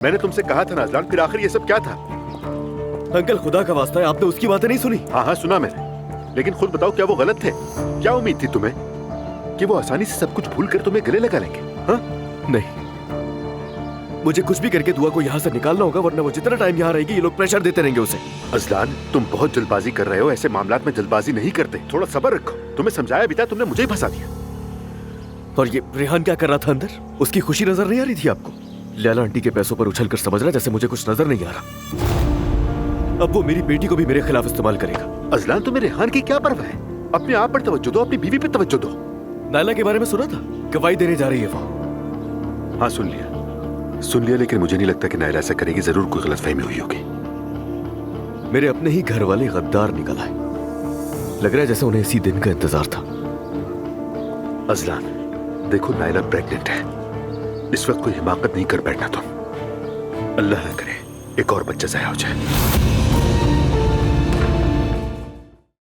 मैंने तुमसे कहा था ना अजलान, फिर आखिर ये सब क्या था? अंकल खुदा का वास्ता है, आपने उसकी बातें नहीं सुनी? हाँ हाँ सुना मैंने, लेकिन खुद बताओ क्या वो गलत थे? क्या उम्मीद थी तुम्हें कि वो आसानी से सब कुछ भूल कर तुम्हें गले लगा लेंगे? हाँ? नहीं, मुझे कुछ भी करके दुआ को यहाँ से निकालना होगा, वरना वो जितना टाइम यहाँ रहेगी ये लोग प्रेशर देते रहेंगे उसे। अजलान तुम बहुत जल्दबाजी कर रहे हो, ऐसे मामलात में जल्दबाजी नहीं करते, थोड़ा सब्र रखो। तुम्हें समझाया भी था, तुमने मुझे ही फंसा दिया। और ये रेहान क्या कर रहा था अंदर? उसकी खुशी नजर नहीं आ रही थी आपको? लैला आंटी के पैसों पर उछलकर समझ रहा जैसे मुझे कुछ नजर नहीं आ रहा। अब वो मेरी बेटी को भी मेरे खिलाफ इस्तेमाल करेगा। अजलान तुम्हें रेहान की क्या परवाह है? अपने आप पर तवज्जो दो, अपनी बीवी पर तवज्जो दो। नायला के बारे में सुना था, गवाही देने जा रही है वो। हाँ सुन लिया, लेकिन मुझे नहीं लगता कि नायला ऐसा करेगी। जरूर कोई गलतफहमी हुई होगी। मेरे अपने ही घर वाले गद्दार निकल आए। लग रहा है जैसे उन्हें इसी दिन का इंतजार था। अजलान देखो, नायला प्रेग्नेंट है, इस वक्त कोई हिमाकत नहीं कर बैठना तुम। अल्लाह न करे एक और बच्चा ज़ाया हो जाए।